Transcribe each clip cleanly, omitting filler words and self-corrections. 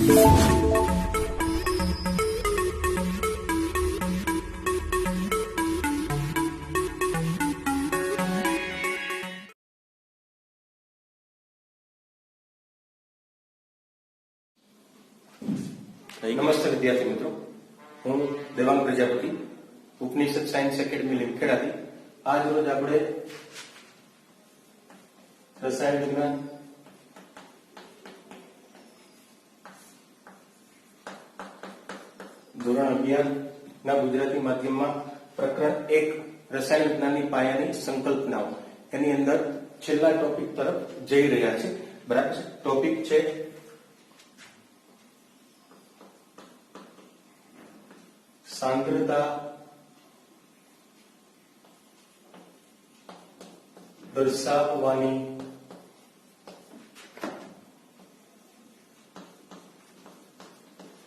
નમસ્તે વિદ્યાર્થી મિત્રો, હું દેવાંગ પ્રજાપતિ, ઉપનિષદ સાયન્સ એકેડમી લીમખેડાથી. આજ રોજ આપણે રસાયણ વિજ્ઞાન ધોરણ 11 ના ગુજરાતી માધ્યમમાં પ્રકરણ 1 રસાયણ વિજ્ઞાનની પાયાની સંકલ્પનાઓ એની અંદર છેલ્લા ટોપિક તરફ જઈ રહ્યા છે. બરાબર છે. ટોપિક છે સાંદ્રતા દર્શાવવાની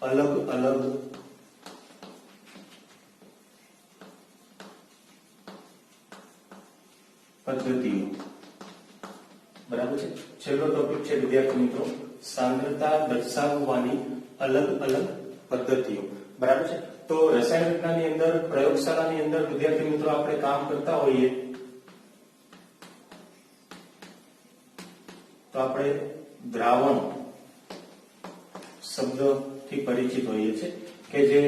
અલગ અલગ પદ્ધતિઓ. બરાબર છે. છેલ્લો ટોપિક છે વિદ્યાર્થી મિત્રો સાંદ્રતા દર્શાવવાની અલગ અલગ પદ્ધતિઓ. બરાબર છે. તો રસાયણ વિજ્ઞાનની અંદર પ્રયોગશાળાની અંદર વિદ્યાર્થી મિત્રો આપણે કામ કરતા હોઈએ તો આપણે દ્રાવણ શબ્દથી પરિચિત હોઈએ છીએ કે જે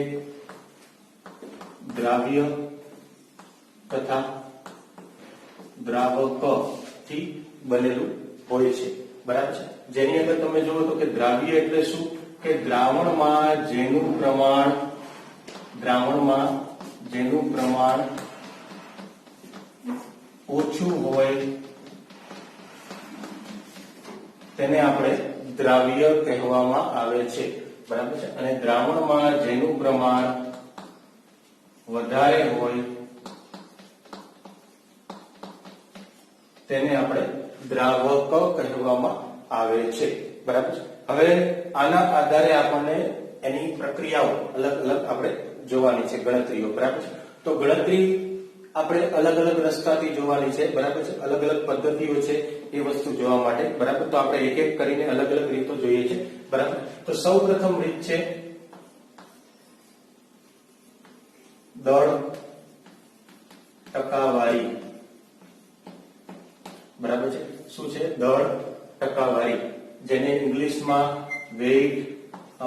દ્રાવ્ય તથા દ્રાવક થી બનેલું હોય છે. બરાબર છે. જેની અંદર તમે જુઓ તો કે દ્રાવ્ય એટલે શું કે દ્રાવણમાં જેનું પ્રમાણ ઓછું હોય તેને આપણે દ્રાવ્ય કહેવામાં આવે છે. બરાબર છે. અને દ્રાવણમાં જેનું પ્રમાણ વધારે હોય તેને આપણે દ્રાવક કહેવામાં આવે છે. બરાબર છે. હવે આના આધારે આપણને એની પ્રક્રિયાઓ અલગ અલગ આપણે જોવાની છે, ગણતરીઓ. બરાબર છે. તો ગણતરી આપણે અલગ અલગ રસ્તાથી જોવાની છે. બરાબર છે. અલગ અલગ પદ્ધતિઓ છે એ વસ્તુ જોવા માટે. બરાબર. તો આપણે એક એક કરીને અલગ અલગ રીતો જોઈએ છે. બરાબર. તો સૌ પ્રથમ રીત છે દળ ટકાવારી. બરાબર છે. શું છે? દળ ટકાવારી, જેને ઇંગ્લિશમાં weight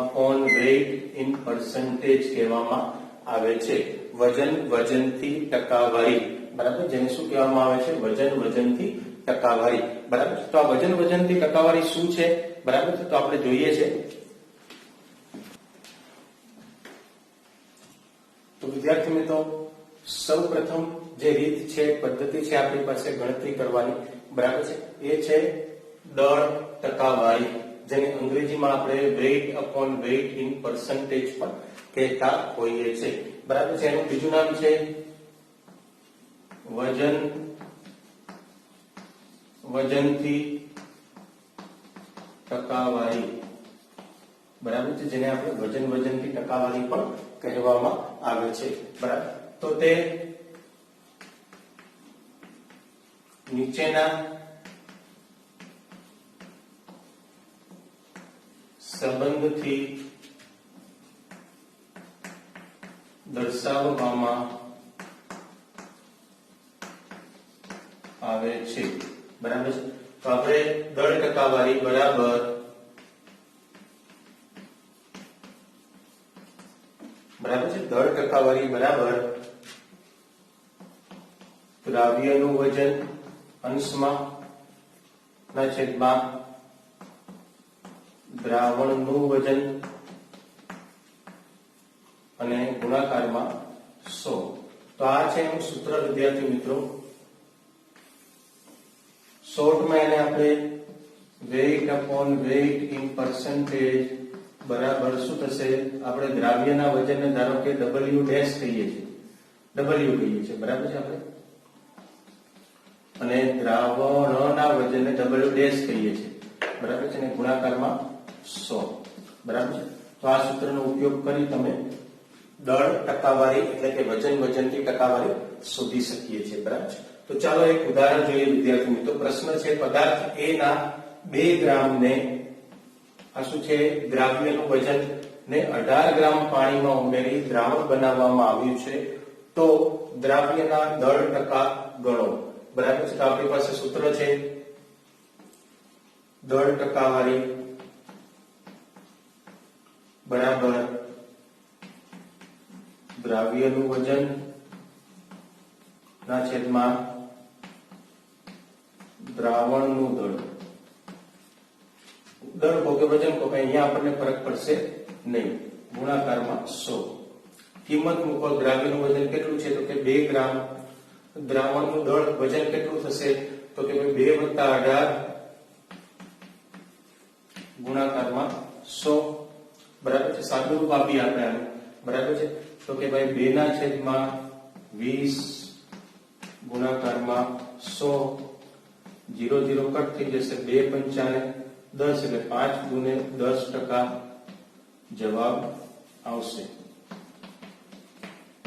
upon weight in percentage કહેવામાં આવે છે. વજનથી ટકાવારી. બરાબર. જેને શું કહેવામાં આવે છે? વજનથી ટકાવારી. બરાબર. તો આ વજનથી ટકાવારી શું છે? બરાબર. તો આપણે જોઈએ છે. તો વિદ્યાર્થી મિત્રો સૌ પ્રથમ જે રીત છે, પદ્ધતિ છે આપણી પાસે ગણતરી કરવાની. બરાબર છે. એ છે દળ ટકાવારી, જેને અંગ્રેજીમાં આપણે weight upon weight in percentage પણ કહેતા હોઈએ છે. બરાબર છે. એનું બીજું નામ છે વજનથી ટકાવારી. બરાબર છે. જેને આપણે વજનથી ટકાવારી પણ કહેવામાં આવે છે. બરાબર. તો તે નીચેના સંબંધથી દર્શાવવામાં આવે છે. બરાબર છે. તો આપણે દળ ટકાવારી બરાબર છે. દળ ટકાવારી બરાબર દ્રાવ્યનું વજન અંશમાં ના છેદમાં દ્રાવણનું વજન અને ગુણાકારમાં 100. તો આ છે એનું સૂત્ર વિદ્યાર્થી મિત્રો. શોર્ટમાં એને આપણે weight upon weight in percentage બરાબર શું થશે? આપણે દ્રાવ્યના વજનને ધારો કે W ડેશ કહીએ છીએ. બરાબર છે આપણે. અને દ્રાવણના વજનને W ડેશ કહીએ છીએ. બરાબર છે. અને ગુણાકારમાં 100. બરાબર છે. તો આ સૂત્રનો ઉપયોગ કરી તમે દળ ટકાવારી એટલે કે વજનથી ટકાવારી શોધી શકીએ છીએ. બરાબર છે. તો ચાલો એક ઉદાહરણ જોઈએ વિદ્યાર્થી મિત્રો. પ્રશ્ન છે પદાર્થ A ના 2 ગ્રામને આ શું છે? દ્રાવ્યનું વજન ને 18 ગ્રામ પાણીમાં ઉમેરી દ્રાવણ બનાવવામાં આવ્યું છે તો દ્રાવ્યના દળ ટકા ગણો. બરાબર છે. તો આપણી પાસે સૂત્ર છે દળ ટકાવારી બરાબર દ્રાવ્યનું વજન ના છેદમાં દ્રાવણનું દળ. દળ કહો કે વજન કહો કે અહીંયા આપણને ફરક પડશે નહીં. ગુણાકારમાં 100. કિંમત મૂકો. દ્રાવ્યનું વજન કેટલું છે? તો કે 2 ગ્રામ. દ્રાવણનું દળ વજન કેટલું થશે? તો કે 2 + 18 ગુણાકારમાં 100. બરાબર છે. સાદું રૂપ આપી આપણે આનું. બરાબર છે. તો કે ભાઈ 2/20 ગુણાકારમાં 100. 0 0 કટ થઈ જશે. 2 × 5 = 10 એટલે 5 × 10% જવાબ આવશે.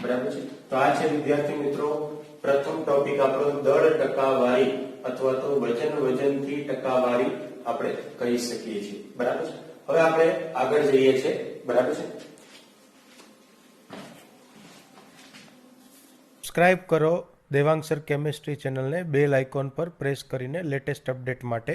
બરાબર છે. તો આ છે વિદ્યાર્થી મિત્રો પ્રથમ ટોપિક આપણો દળ ટકાવારી અથવા તો વજનથી ટકાવારી આપણે કહી શકીએ છીએ. બરાબર છે. હવે આપણે આગળ જઈએ છીએ. બરાબર છે. સબસ્ક્રાઇબ કરો દેવાંગ સર કેમિસ્ટ્રી ચેનલને બેલ આઇકોન પર પ્રેસ કરીને લેટેસ્ટ અપડેટ માટે.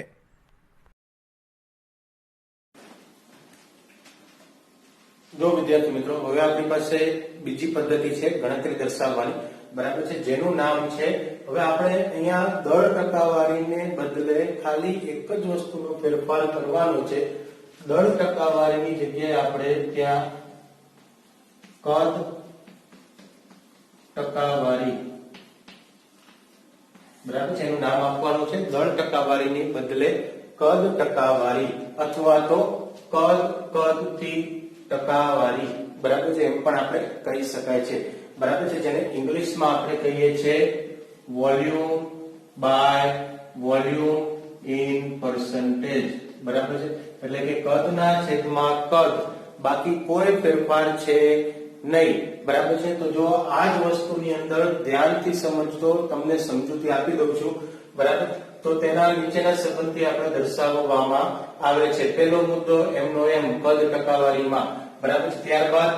જો વિદ્યાર્થી મિત્રો હવે આપણી પાસે બીજી પદ્ધતિ છે ગણતરી દર્શાવવાની. બરાબર છે. જેનું નામ છે, હવે આપણે અહીંયા દળ ટકાવારીને બદલે ખાલી એક જ વસ્તુનો ફેરફાર કરવાનો છે. દળ ટકાવારીની જગ્યાએ આપણે ત્યાં કદ ટકાવારી બરાબર છે એનું નામ આપવાનું છે. દળ ટકાવારીની બદલે કદ ટકાવારી અથવા તો કદથી ટકાવારી. બરાબર છે. એમ પણ આપણે કહી શકાય છે. બરાબર છે. જેને ઇંગ્લિશમાં આપણે કહીએ છીએ volume by volume in percentage. બરાબર છે. એટલે કે કદના છેદમાં કદ, બાકી કોઈ ફેરફાર છે નહીં. બરાબર છે. તો જો આ જ વસ્તુની અંદર ધ્યાનથી સમજતો તમને સમજૂતી આપી દઉં છું. બરાબર. તો તેના નીચેના સંબંધથી આપણે દર્શાવવામાં આવે છે. પહેલો મુદ્દો એમનો એમ કદ ટકાવારીમાં. બરાબર છે. ત્યારબાદ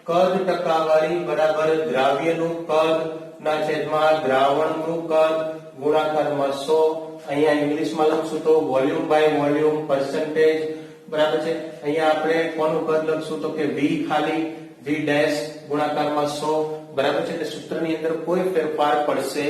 કદ ટકાવારી બરાબર દ્રાવ્યનું કદ ના છેદમાં દ્રાવણનું કદ ગુણાકારમાં 100. અહીંયા ઇંગ્લિશમાં લખશું તો વોલ્યુમ બાય વોલ્યુમ પર્સન્ટેજ. બરાબર છે. અહીંયા આપણે કોનું કદ લખશું તો કે v ખાલી v ડેશ ગુણાકારમાં 100. બરાબર છે. એટલે સૂત્રની અંદર કોઈ ફેરફાર પડશે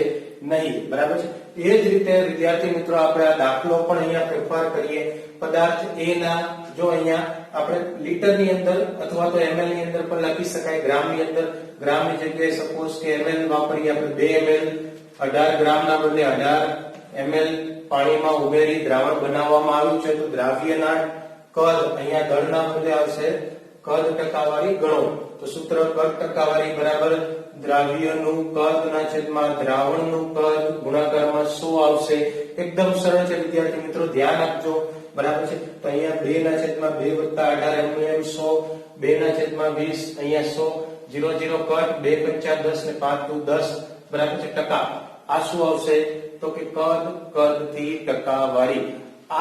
નહીં. બરાબર છે. એ જ રીતે વિદ્યાર્થી મિત્રો આપણે આ દાખલો પણ અહીંયા ફેરફાર કરીએ. પદાર્થ A ના જો અહીંયા આપણે લીટરની અંદર અથવા તો ml ની અંદર પણ લખી શકાય. ગ્રામની અંદર ગ્રામની જગ્યાએ સપોઝ કે ml વાપરીએ આપણે 2 ml 18 ગ્રામના બદલે 18 ml પાણીમાં ઉમેરી દ્રાવણ બનાવવામાં આવ્યું છે. તો દ્રાવ્યના કદ અહીંયા દળના બદલે આવશે કદ ટકાવારી ગણો. તો સૂત્ર કદ ટકાવારી બરાબર દ્રાવ્યનું કદ ના છેદમાં દ્રાવણનું કદ ગુણાકારમાં 100 આવશે. એકદમ સરળ છે વિદ્યાર્થી મિત્રો, ધ્યાન આપજો. બરાબર છે. તો અહીંયા 2/2 + 18 mm 100, 2/20 અહીંયા 100, 0 0 કટ, 2 × 5 = 10 ને 5 × 10. બરાબર છે. ટકા. આ શું આવશે તો કે કદથી ટકાવારી.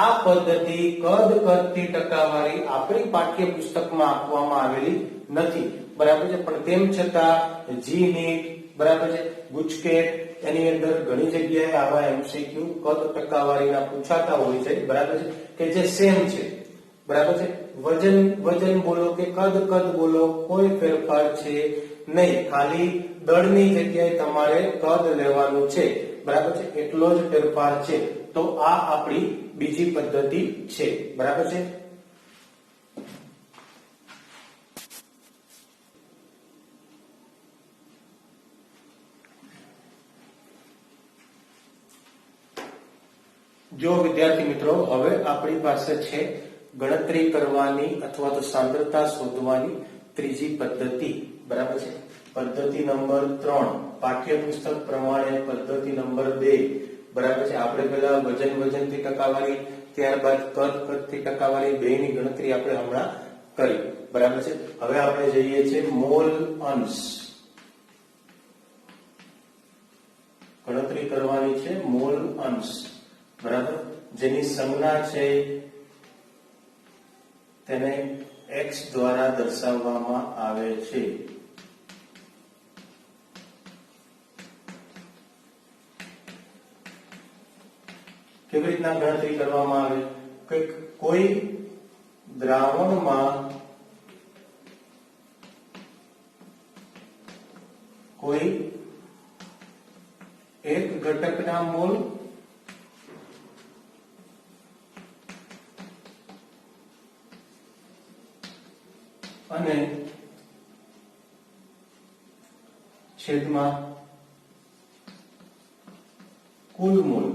આ પદ્ધતિ કદથી ટકાવારી આપણી પાઠ્યપુસ્તકમાં આપવામાં આવેલી નથી. બરાબર છે. પણ તેમ છતાં જી નીટ બરાબર છે ગુજકેટ એની અંદર ઘણી જગ્યાએ આવા એમસીક્યુ કદ ટકાવારીના પૂછાતા હોય છે. બરાબર છે. કે જે સેમ છે. બરાબર છે. વજન બોલો કે કદ બોલો કોઈ ફેરફાર છે નહીં. ખાલી દળની જગ્યાએ તમારે કદ લેવાનું છે. બરાબર છે. એટલો જ ફેરફાર છે. તો આ આપણી બીજી પદ્ધતિ છે. બરાબર છે. જો વિદ્યાર્થી મિત્રો હવે આપણી પાસે છે ગણતરી કરવાની અથવા તો સાંદ્રતા શોધવાની ત્રીજી પદ્ધતિ. બરાબર છે. પદ્ધતિ નંબર 3 પાઠ્યપુસ્તક પ્રમાણે પદ્ધતિ નંબર 2. બરાબર છે. આપણે પહેલા વજનથી ટકાવારી, ત્યારબાદ કદથી ટકાવારી બેની ગણતરી આપણે હમણાં કરી. બરાબર છે. હવે આપણે જઈએ છીએ મોલ અંશ. ગણતરી કરવાની છે મોલ અંશ. બરાબર. જેની સંજ્ઞા છે તેને x દ્વારા દર્શાવવામાં આવે છે. કેવી રીતના ગણતરી કરવામાં આવે કે કોઈ દ્રાવણમાં કોઈ એક ઘટકના મોલ અને છેદમાં કુલ મોલ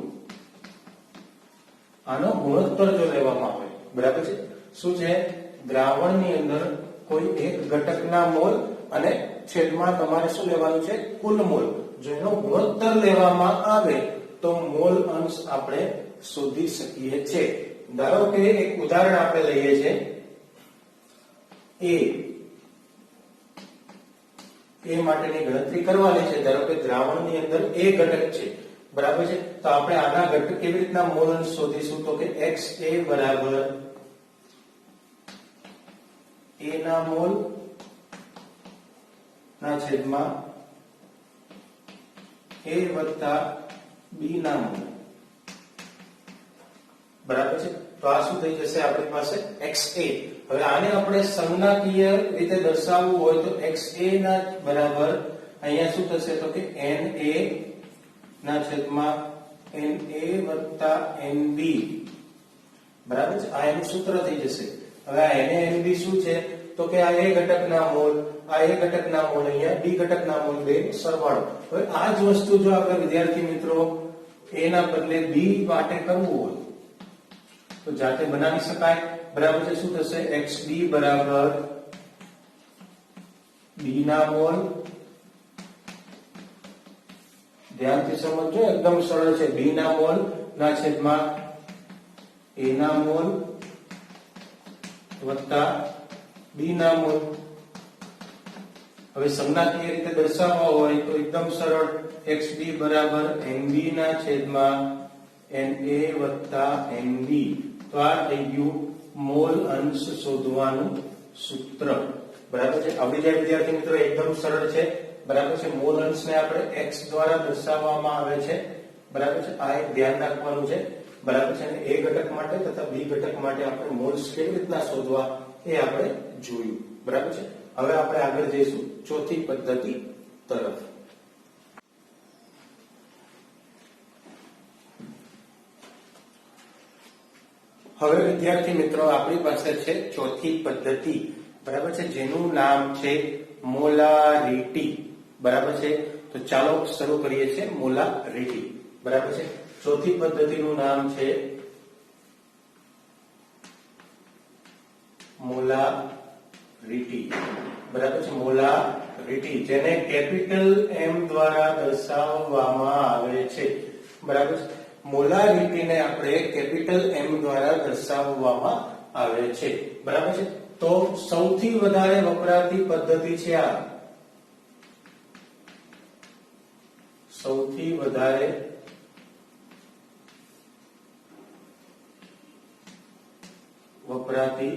આનો ગુણોત્તર જો લેવામાં આવે, બરાબર છે. શું છે? દ્રાવણની અંદર કોઈ એક ઘટકના મોલ અને છેદમાં તમારે શું લેવાનું છે? કુલ મોલ. જો એનો ગુણોત્તર લેવામાં આવે તો મોલ અંશ આપણે શોધી શકીએ છીએ. ધારો કે એક ઉદાહરણ આપણે લઈએ છીએ એ માટેની ગણતરી કરવાની છે. ધારો કે દ્રાવણની અંદર એ ઘટક છે, બરાબર છે. તો આપણે આના ઘટક કેવી રીતના મોલ અંશ શોધીશું? તો કે XA બરાબર A ના મોલ ના છેદમાં A વત્તા B ના મોલ, બરાબર છે. તો આ શું થઈ જશે આપણી પાસે? XA. હવે આને આપણે સંજ્ઞાકીય રીતે દર્શાવવું હોય તો XA ના બરાબર અહીંયા શું થશે? તો કે NA ના છેદમાં NA વત્તા NB, બરાબર છે. આ એનું સૂત્ર થઈ જશે. હવે આ NA NB શું છે? તો કે આ A ઘટકના મોલ, આ A ઘટકના મોલ, અહીંયા B ઘટકના મોલ, બે સરવાળો. હવે આ જ વસ્તુ જો આપણે વિદ્યાર્થી મિત્રો A ના બદલે B માટે કરવું હોય તો જાતે બનાવી શકાય, બરાબર છે. શું થશે? XB બરાબર B ના મોલ, ધ્યાનથી સમજો, એકદમ સરળ છે. B ના મોલ ના છેદમાં A ના મોલ વત્તા B ના મોલ. હવે સંજ્ઞાકીય રીતે દર્શાવવા હોય તો એકદમ સરળ. XB બરાબર NB ના છેદમાં NA વત્તા NB. તો આ થઈ ગયું મોલ અંશ શોધવાનું સૂત્ર, બરાબર છે. આવડી જાય વિદ્યાર્થી મિત્રો? એકદમ સરળ છે, બરાબર છે. મોલ અંશને આપણે x દ્વારા દર્શાવવામાં આવે છે, બરાબર છે. આ એક ધ્યાન રાખવાનું છે, બરાબર છે. અને A ઘટક માટે તથા B ઘટક માટે આપણે મોલ્સ કેવી રીતના શોધવા એ આપણે જોયું, બરાબર છે. હવે આપણે આગળ જઈશું ચોથી પદ્ધતિ તરફ. હવે વિદ્યાર્થી મિત્રો આપણી પાસે છે ચોથી પદ્ધતિ, બરાબર છે, જેનું નામ છે મોલારિટી, બરાબર છે. તો ચાલો શરૂ કરીએ છીએ મોલારિટી, બરાબર છે. ચોથી પદ્ધતિનું નામ છે મોલારિટી, બરાબર છે. મોલારિટી જેને કેપિટલ M દ્વારા દર્શાવવામાં આવે છે, બરાબર છે. મોલારિટીને આપણે કેપિટલ M દ્વારા દર્શાવવામાં આવે છે, બરાબર છે. તો સૌથી વધારે વપરાતી પદ્ધતિ છે આ, સૌથી વધારે વપરાતી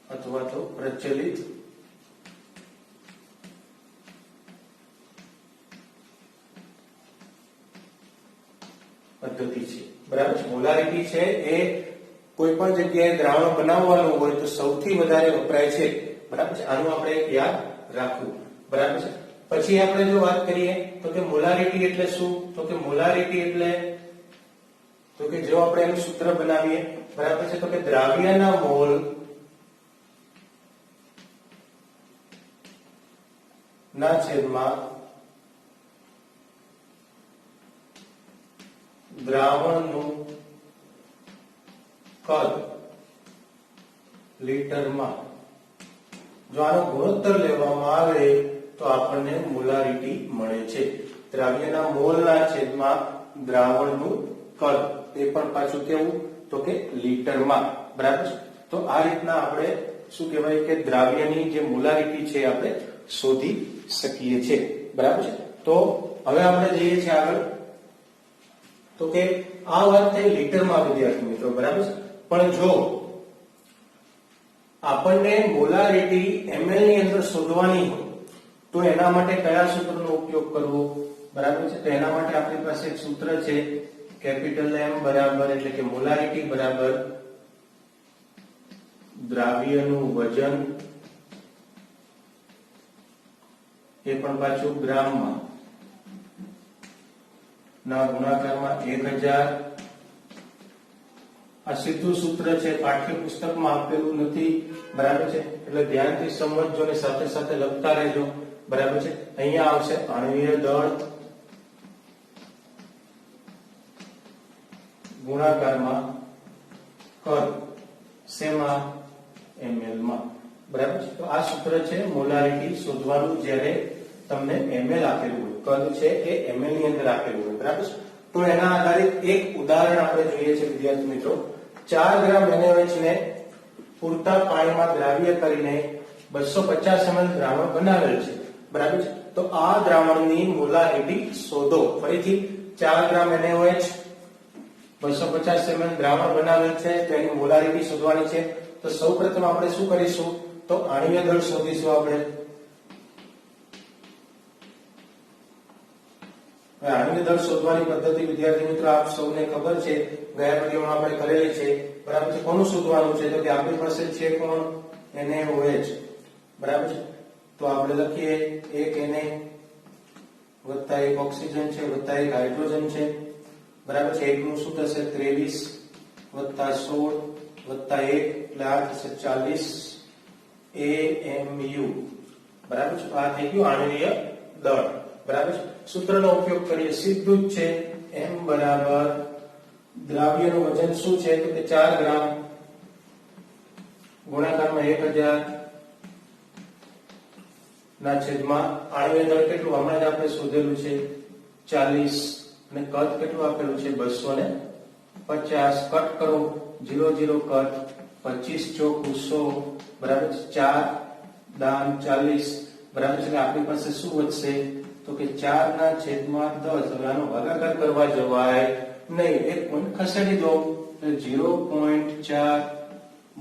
અથવા તો પ્રચલિત પદ્ધતિ છે, બરાબર છે. મોલારિટી છે એ કોઈ પણ જગ્યાએ દ્રાવણ બનાવવાનું હોય તો સૌથી વધારે વપરાય છે, બરાબર છે. આનું આપણે યાદ રાખવું, બરાબર છે. પછી આપણે જો વાત કરીએ તો કે મોલારિટી એટલે શું? તો કે મોલારિટી એટલે તો કે જો આપણે એનું સૂત્ર બનાવીએ, બરાબર છે, તો કે દ્રાવ્યના મોલ ના છેદમાં દ્રાવણનું કદ લીટરમાં. જો આનો ગુણોત્તર લેવામાં આવે તો આપણને મોલારિટી મળે છે. દ્રાવ્યના મોલના છેદમાં દ્રાવણનું કદ, એ પણ પાછું કેવું? તો કે લીટરમાં, બરાબર છે. તો આ રીતના આપણે શું કહેવાય કે દ્રાવ્યની જે મોલારિટી છે આપણે શોધી શકીએ છીએ, બરાબર છે. તો હવે આપણે જઈએ છીએ આગળ. તો કે આ વાત થઈ લીટરમાં વિદ્યાર્થી મિત્રો, બરાબર છે. પણ જો આપણને મોલારિટી ml ની અંદર શોધવાની હોય તો એના માટે કયા સૂત્રનો ઉપયોગ કરવો? બરાબર છે. તો એના માટે આપણી પાસે એક સૂત્ર છે, કેપિટલ M બરાબર એટલે કે મોલારિટી બરાબર દ્રાવ્યનું વજન, એ પણ પાછું ગ્રામમાં, ના ગુણાકારમાં 1000. આ સીધું સૂત્ર છે, પાઠ્યપુસ્તકમાં આપેલું નથી. બરાબર છે. એટલે ધ્યાનથી સમજજો ને સાથે સાથે લખતા રહેજો. બરાબર છે. અહીંયા આવશે આણ્વીય દળ ગુણાકારમાં કદ, શેમાં? ml માં. બરાબર છે. તો આ સૂત્ર છે મોલારિટી શોધવાનું જ્યારે તમને ml આપેલું હોય, કદ છે એ ml ની અંદર આપેલું હોય. બરાબર છે. તો એના આધારિત એક ઉદાહરણ આપણે જોઈએ છે વિદ્યાર્થી મિત્રો. 4 ગ્રામ NaOH ને પૂરતા પાણીમાં દ્રાવ્ય કરીને 250 ml દ્રાવણ બનાવેલ છે. બરાબર છે. તો આ દ્રાવણની મોલારિટી શોધો. ફરીથી 4 ગ્રામ NaOH 250 ml દ્રાવણ બનાવેલ છે, તો એની મોલારિટી શોધવાની છે. તો સૌપ્રથમ આપણે શું કરીશું? તો આણ્વીય દળ શોધીશું આપણે. આણ્વીય દળ શોધવાની પદ્ધતિ વિદ્યાર્થી મિત્રો આપ સૌને ખબર છે, ગયા વિડિયોમાં આપણે કરેલી છે. બરાબર છે. કોનું શોધવાનું છે? તો કે આપણી પાસે છે કોણ? NaOH. બરાબર છે. તો આપણે લખીએ 1 Na વત્તા 1 ઓક્સિજન છે વત્તા 1 હાઇડ્રોજન છે. બરાબર છે. એકનું શું થશે? 23 વત્તા 16 વત્તા 1 એટલે આ થશે 40 AMU. બરાબર છે. આ થઈ ગયું આણ્વીય દળ. બરાબર છે. સૂત્રનો ઉપયોગ કરીએ, સીધું જ છે. M બરાબર દ્રાવ્યનું વજન શું છે? તો કે 4 ગ્રામ ગુણાકારમાં 1000 ના છેદમાં આણ્વીય દળ કેટલું? હમણાં જ આપણે શોધેલું છે 40 અને કદ કેટલું આપેલું છે? 250. કટ કરો, 0 0 કટ, 25 ચોક 100. બરાબર છે. 4 દાન 40. બરાબર છે. આપણી પાસે શું વધશે? તો કે 4 ના છેદમાં 10. હવે આનો ભાગાકાર કરવા જવાય નહીં, એક પોઈન્ટ ખસેડી દો એટલે 0.4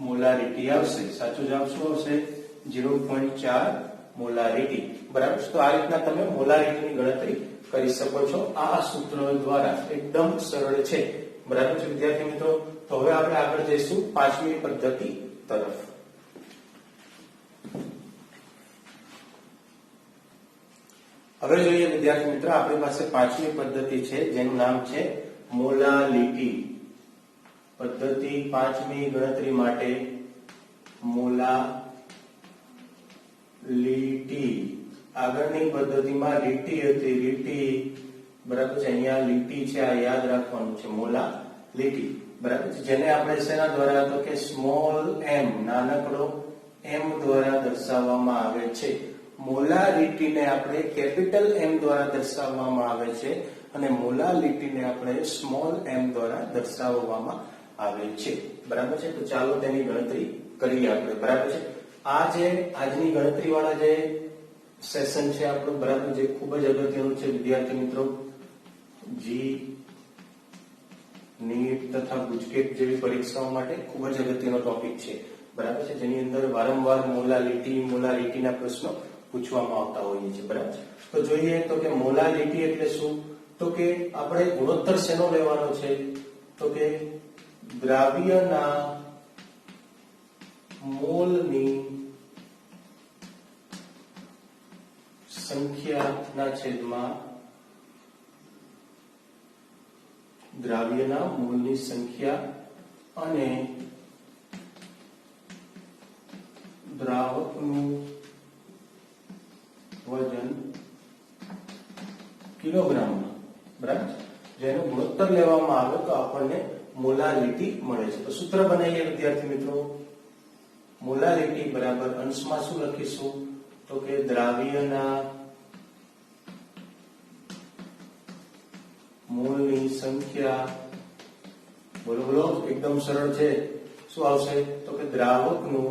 મોલારિટી આવશે. સાચો જવાબ શું આવશે? 0.4 મોલારિટી. બરાબર છે. તો આ રીતના તમે મોલારિટીની ગણતરી કરી શકો છો. આ સૂત્ર દ્વારા એકદમ સરળ છે. બરાબર છે વિદ્યાર્થી મિત્રો. તો હવે આપણે આગળ જઈશું 5મી પદ્ધતિ તરફ. હવે જોઈએ વિદ્યાર્થી મિત્રો, આપણી પાસે 5મી પદ્ધતિ છે જેનું નામ છે મોલાલિટી પદ્ધતિ. 5મી ગણતરી માટે મોલાલિટી. આગળની પદ્ધતિમાં લીટી હતી, લીટી. બરાબર છે. અહીંયા લીટી છે, આ યાદ રાખવાનું છે, મોલાલિટી. બરાબર છે. જેને આપણે શેના દ્વારા? તો કે સ્મોલ m, નાનકડો m દ્વારા દર્શાવવામાં આવે છે. મોલારિટીને આપણે કેપિટલ M દ્વારા દર્શાવવામાં આવે છે અને મોલાલિટીને આપણે સ્મોલ m દ્વારા દર્શાવવામાં આવે છે. બરાબર છે. તો ચાલો તેની ગણતરી કરીએ આપણે. બરાબર છે. આ જે આજની ગણતરી વાળા જે સેશન છે આપણું, બરાબર, જે ખૂબ જ અગત્યનું છે વિદ્યાર્થી મિત્રો. જી નીટ તથા ગુજકેટ જેવી પરીક્ષાઓ માટે ખૂબ જ અગત્યનો ટોપિક છે. બરાબર છે. જેની અંદર વારંવાર મોલારિટીના પ્રશ્નો પૂછવામાં આવતા હોઈએ છે. બરાબર. તો જોઈએ તો કે મોલાલિટી એટલે શું? તો કે આપણે ગુણોત્તર શેનો લેવાનો છે? તો કે દ્રાવ્યના મોલની સંખ્યાના છેદમાં દ્રાવ્યના મોલની સંખ્યા અને દ્રાવકનું વજન કિલોગ્રામમાં. બરાબર. જેનો ગુણોત્તર લેવામાં આવે તો આપણને મોલાલિટી મળે છે. તો સૂત્ર બનાવીએ વિદ્યાર્થી મિત્રો. મોલાલિટી બરાબર અંશમાં શું લખીશું? તો કે દ્રાવ્યના મોલની સંખ્યા. બોલો બોલો, એકદમ સરળ છે. શું આવશે? તો કે દ્રાવકનું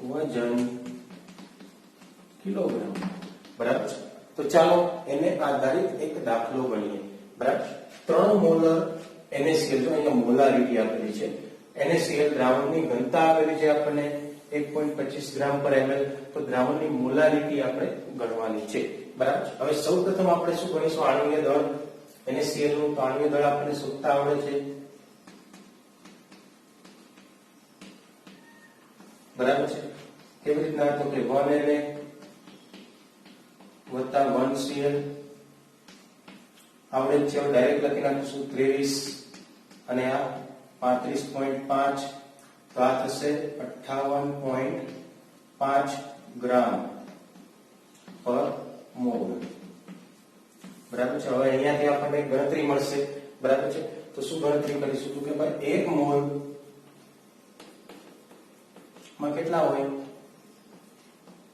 વજન કિલોગ્રામ. બરાબર. તો ચાલો એને આધારિત એક દાખલો ગણીએ. બરાબર. 3 મોલર NaCl, જો અહીંયા મોલારિટી આપેલી છે, NaCl દ્રાવણની ઘનતા આપેલી છે આપણને 1.25 ગ્રામ પર ml, તો દ્રાવણની મોલારિટી આપણે ગણવાની છે, બરાબર. હવે સૌપ્રથમ આપણે શું ગણીશું? આણ્વીય દળ NaCl નું. તો આણ્વીય દળ આપણને શોધતા આવડે છે, બરાબર છે. કેવી રીતના? તો કે 1Na વત્તા 1Cl આવડે છે. હવે ડાયરેક્ટ લખી નાખીશું 23 અને આ 35.5, તો આ થશે 58.5 ગ્રામ પર મોલ, બરાબર છે. હવે અહીંયાથી આપણને ગણતરી મળશે, બરાબર છે. તો શું ગણતરી કરીશું? તો કે ભાઈ 1 મોલ માં કેટલા હોય?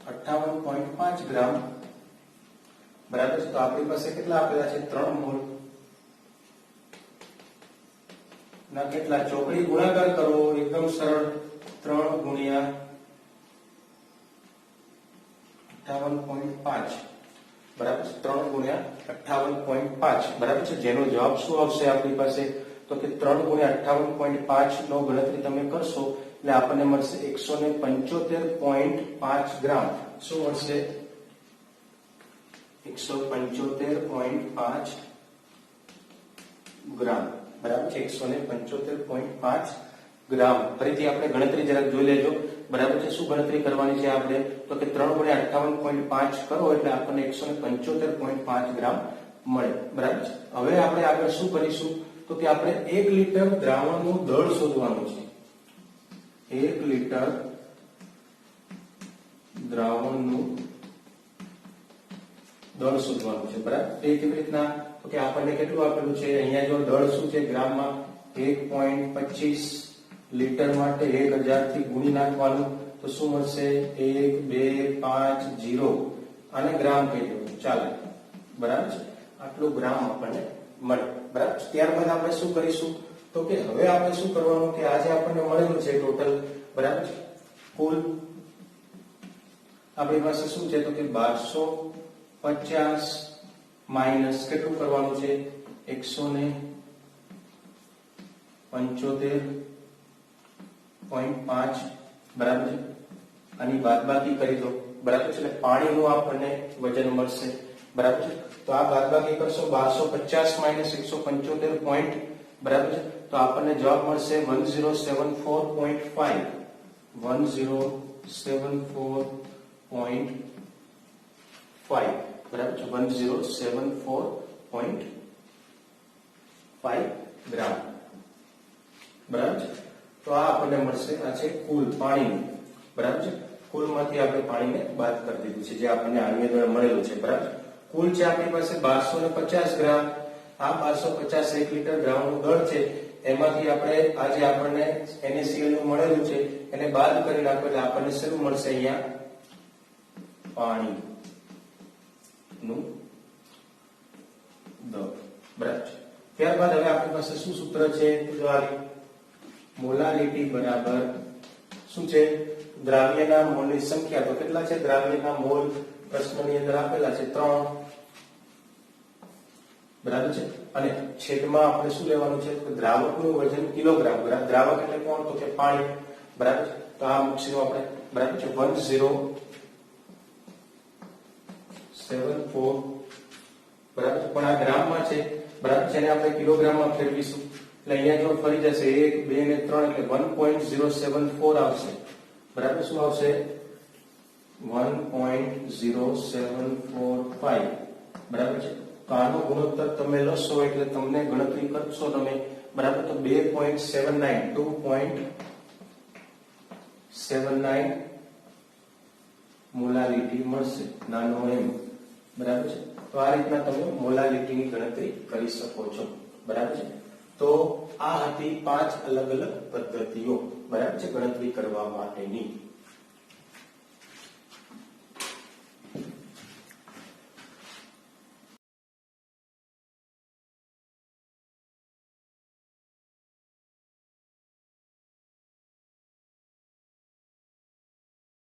58.5 ગ્રામ, બરાબર છે. તો આપણી પાસે કેટલા આપેલા છે? 3 મોલ ના કેટલા? ચોકડી ગુણાકાર કરવો એકદમ સરળ. 3 ગુણ્યા 58.5, બરાબર છે. 3 ગુણ્યા 58.5, બરાબર છે. જેનો જવાબ શું આવશે આપણી પાસે? તો કે 3 ગુણ્યા 58.5 નો ગણતરી તમે કરશો એટલે આપણને મળશે 175.5 ગ્રામ. શું મળશે? 175.5 ગ્રામ, બરાબર છે. 175.5 ગ્રામ. ફરીથી આપણે ગણતરી જરાક જોઈ લેજો, બરાબર છે. શું ગણતરી કરવાની છે આપણે? તો કે 3 ગુણ્યા 58.5 કરો એટલે આપણને 175.5 ગ્રામ મળે, બરાબર છે. હવે આપણે આગળ શું કરીશું? તો કે આપણે 1 લિટર દ્રાવણનું દળ શોધવાનું છે. 1 લિટર દ્રાવણનું દળ શોધવાનું છે, બરાબર. એ કેવી રીતના? તો કે આપણને કેટલું આપેલું છે? અહીંયા જો દળ શું છે ગ્રામમાં? 1.25 લિટર માટે 1000 થી ગુણી નાખવાનું, તો શું મળશે? 1250 અને ગ્રામ કહી દો, ચાલે, બરાબર છે. આટલું ગ્રામ આપણને મળે, બરાબર. ત્યારબાદ આપણે શું કરીશું? તો કે હવે આપણે શું કરવાનું કે આજે આપણને મળેલું છે ટોટલ, બરાબર છે. કુલ આપણી પાસે શું છે? તો કે 1250 માઈનસ કેટલું કરવાનું છે? 175.5, બરાબર છે. આની બાદબાકી કરી દો, બરાબર છે. એટલે પાણીનું આપણને વજન મળશે, બરાબર છે. તો આ બાદબાકી કરશો 1250 માઈનસ 175 પોઈન્ટ, બરાબર છે. તો આપણને જવાબ મળશે 1074.5, 1074.5, બરાબર છે. 1074.5 ગ્રામ, બરાબર છે. તો આ આપણને મળશે. આ છે કુલ પાણીનું, બરાબર છે. કુલમાંથી આપણે પાણીને બાદ કરી દીધું છે જે આપણને આણ્વીય દળ મળેલું છે, બરાબર. કુલ છે આપણી પાસે 1250 ગ્રામ. આ 1250 1 લિટર દ્રાવણનું દળ છે, એમાંથી આપણે આજે આપણને NaCl નું મળેલું છે એને બાદ કરી નાખો એટલે આપણને શું મળશે? અહીંયા પાણી નું દળ, બરાબર છે. ત્યારબાદ હવે આપણી પાસે શું સૂત્ર છે? તો આ મોલારિટી બરાબર શું છે? દ્રાવ્યના મોલની સંખ્યા. તો કેટલા છે દ્રાવ્યના મોલ? પ્રશ્નની અંદર આપેલા છે 3, બરાબર છે. અને છેદમાં આપણે શું લેવાનું છે? તો દ્રાવકનું વજન કિલોગ્રામ. દ્રાવક એટલે કોણ? તો કે પાણી, બરાબર છે. તો આ મૂકશું આપણે, બરાબર છે. 1074, બરાબર છે. પણ આ ગ્રામમાં છે, બરાબર છે. એને આપણે કિલોગ્રામમાં ફેરવીશું એટલે અહીંયા જો ફરી જશે 1, 2 ને 3 એટલે 1.074 આવશે, બરાબર. શું આવશે? 1.0745, બરાબર છે. તો આનો ગુણોત્તર તમે લખશો એટલે તમને ગણતરી કરશો તમે, બરાબર. તો 2.79, 2.79 મોલારિટી મળશે, નાનો m, બરાબર છે. તો આ રીતના તમે મોલારિટીની ગણતરી કરી શકો છો, બરાબર છે. તો આ હતી 5 અલગ અલગ પદ્ધતિઓ, બરાબર છે, ગણતરી કરવા માટેની.